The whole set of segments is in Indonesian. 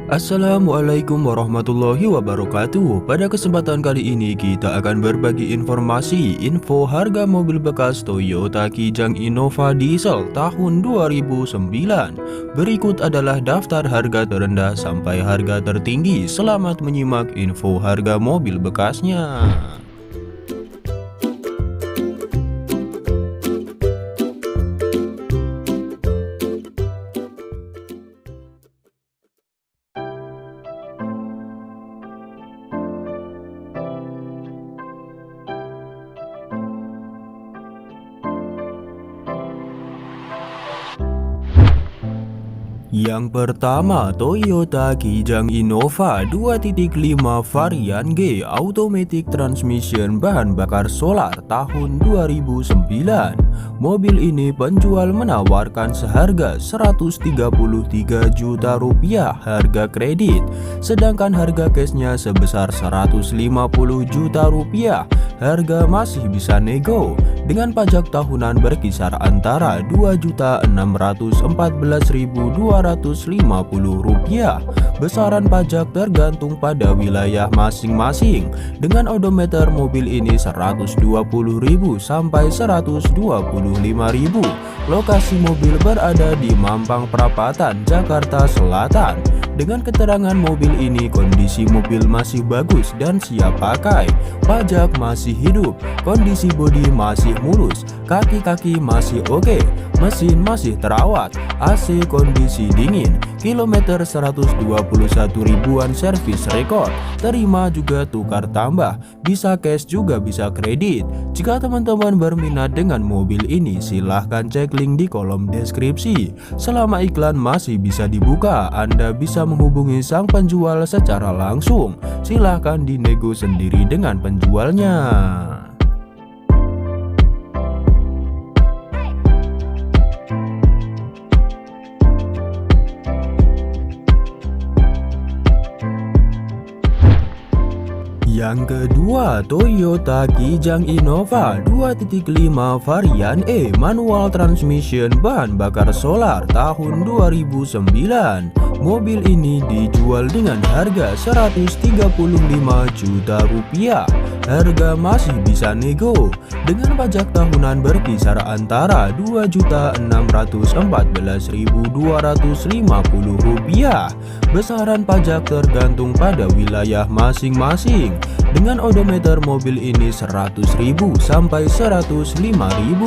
Assalamualaikum warahmatullahi wabarakatuh. Pada kesempatan kali ini kita akan berbagi info harga mobil bekas Toyota Kijang Innova Diesel tahun 2009. Berikut adalah daftar harga terendah sampai harga tertinggi. Selamat menyimak info harga mobil bekasnya. Yang pertama, Toyota Kijang Innova 2.5 varian G automatic transmission bahan bakar solar tahun 2009. Mobil ini penjual menawarkan seharga Rp133 juta harga kredit, sedangkan harga cashnya sebesar Rp150 juta. Harga masih bisa nego dengan pajak tahunan berkisar antara Rp2.614.250. Besaran pajak tergantung pada wilayah masing-masing. Dengan odometer mobil ini Rp120.000 sampai Rp125.000. Lokasi mobil berada di Mampang, Prapatan, Jakarta Selatan. Dengan keterangan mobil ini kondisi mobil masih bagus dan siap pakai. Pajak masih hidup, kondisi bodi masih mulus, kaki-kaki masih oke, mesin masih terawat, AC kondisi dingin, kilometer 121 ribuan servis rekor, terima juga tukar tambah, bisa cash juga bisa kredit. Jika teman-teman berminat dengan mobil ini silahkan cek link di kolom deskripsi. Selama iklan masih bisa dibuka, Anda bisa menghubungi sang penjual secara langsung. Silahkan dinego sendiri dengan penjualnya. Yang kedua, Toyota Kijang Innova 2.5 varian E manual transmission bahan bakar solar tahun 2009. Mobil ini dijual dengan harga Rp135 juta. Harga masih bisa nego dengan pajak tahunan berkisar antara Rp2.614.250. Besaran pajak tergantung pada wilayah masing-masing. Dengan odometer mobil ini Rp100.000 sampai Rp105.000.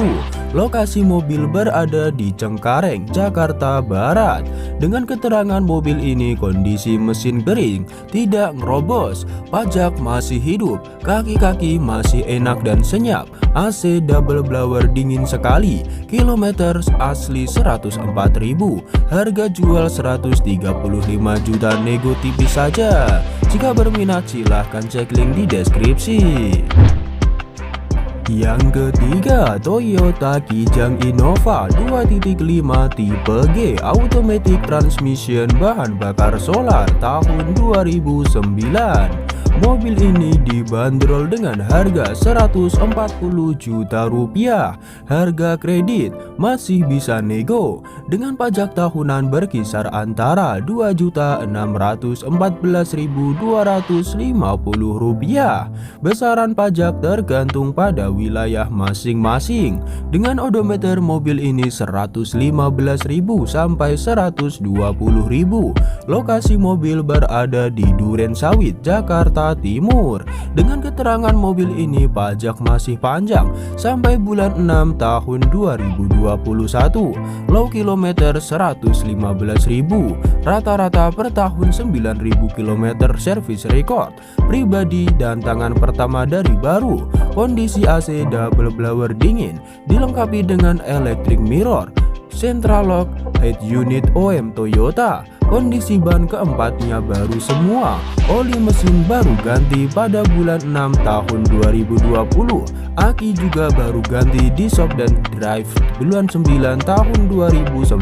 Lokasi mobil berada di Cengkareng, Jakarta Barat. Dengan keterangan mobil ini kondisi mesin kering, tidak ngerobos, pajak masih hidup, kaki-kaki masih enak dan senyap, AC double blower dingin sekali, kilometer asli 104.000. Harga jual Rp135 juta, nego tipis saja. Jika berminat silahkan cek link di deskripsi. Yang ketiga, Toyota Kijang Innova 2.5 tipe G automatic transmission bahan bakar solar tahun 2009. Mobil ini dibanderol dengan harga Rp140 juta. Harga kredit masih bisa nego dengan pajak tahunan berkisar antara Rp2.614.250. Besaran pajak tergantung pada wilayah masing-masing. Dengan odometer mobil ini Rp115.000 sampai Rp120.000. Lokasi mobil berada di Duren, Sawit, Jakarta Timur. Dengan keterangan mobil ini pajak masih panjang sampai bulan 6 tahun 2021. Low kilometer 115.000, rata-rata per tahun 9.000 km servis rekor pribadi dan tangan pertama dari baru. Kondisi AC double blower dingin, dilengkapi dengan electric mirror, central lock, head unit OEM Toyota. Kondisi ban keempatnya baru semua. Oli mesin baru ganti pada bulan 6 tahun 2020. Aki juga baru ganti di shop dan drive bulan 9 tahun 2019.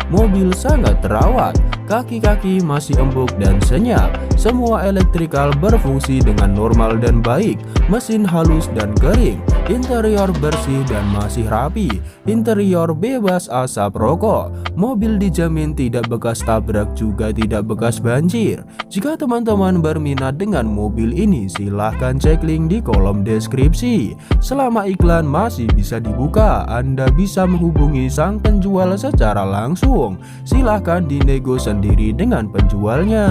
Mobil sangat terawat, kaki-kaki masih empuk dan senyap. Semua elektrikal berfungsi dengan normal dan baik, mesin halus dan kering, interior bersih dan masih rapi, interior bebas asap rokok. Mobil dijamin tidak bekas tabrak juga tidak bekas banjir. Jika teman-teman berminat dengan mobil ini, silahkan cek link di kolom deskripsi. Selama iklan masih bisa dibuka, Anda bisa menghubungi sang penjual secara langsung. Silahkan dinego sendiri dengan penjualnya.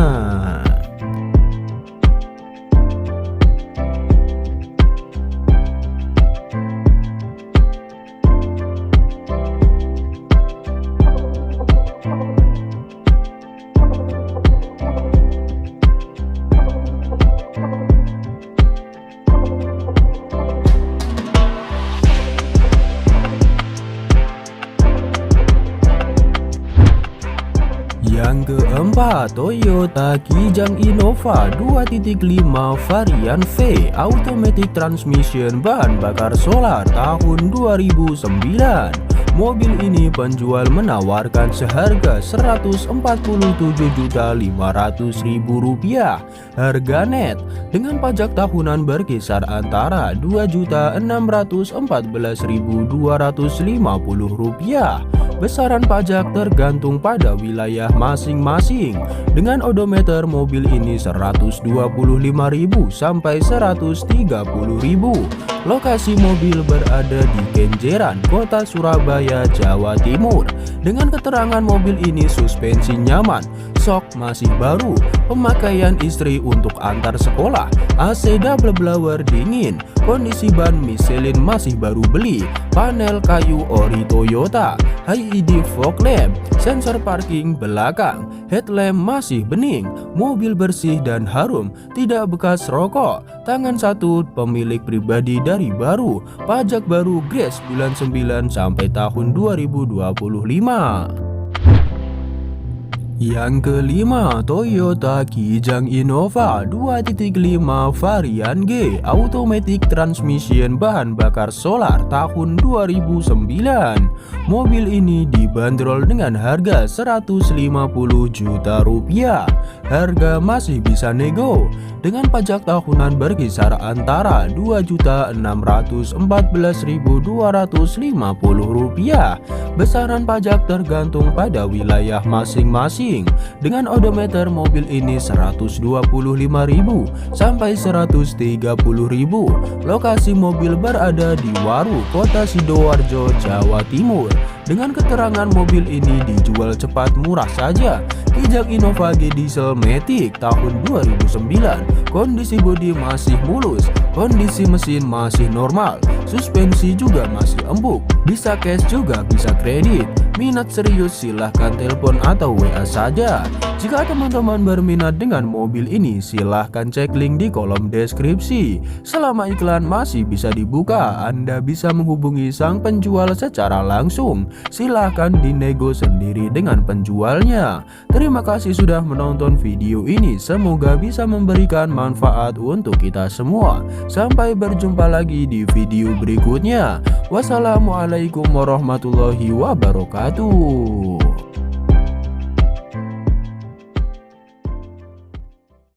Yang keempat, Toyota Kijang Innova 2.5 varian V automatic transmission bahan bakar solar tahun 2009. Mobil ini penjual menawarkan seharga Rp147.500.000 harga net, dengan pajak tahunan berkisar antara Rp2.614.250. Besaran pajak tergantung pada wilayah masing-masing. Dengan odometer mobil ini Rp125.000 sampai Rp130.000. Lokasi mobil berada di Kejeran, Kota Surabaya, Jawa Timur. Dengan keterangan mobil ini suspensi nyaman, sok masih baru, pemakaian istri untuk antar sekolah, AC double blower dingin, kondisi ban Michelin masih baru beli, panel kayu ori Toyota, LED fog lamp, sensor parking belakang, headlamp masih bening, mobil bersih dan harum, tidak bekas rokok, tangan satu pemilik pribadi dari baru, pajak baru grace bulan 9 sampai tahun 2025. Yang kelima, Toyota Kijang Innova 2.5 varian G automatic transmission bahan bakar solar tahun 2009. Mobil ini dibanderol dengan harga Rp150 juta. Harga masih bisa nego, dengan pajak tahunan berkisar antara Rp2.614.250. Besaran pajak tergantung pada wilayah masing-masing. Dengan odometer mobil ini Rp125.000 sampai Rp130.000. Lokasi mobil berada di Waru, Kota Sidoarjo, Jawa Timur. Dengan keterangan mobil ini dijual cepat murah saja. Kijang Innova G diesel Matic tahun 2009. Kondisi bodi masih mulus, kondisi mesin masih normal, suspensi juga masih empuk, bisa cash juga bisa kredit. Minat serius silahkan telepon atau WA saja. Jika teman-teman berminat dengan mobil ini, silahkan cek link di kolom deskripsi. Selama iklan masih bisa dibuka, Anda bisa menghubungi sang penjual secara langsung. Silahkan dinego sendiri dengan penjualnya. Terima kasih sudah menonton video ini, semoga bisa memberikan manfaat untuk kita semua. Sampai berjumpa lagi di video berikutnya. Wassalamualaikum warahmatullahi wabarakatuh.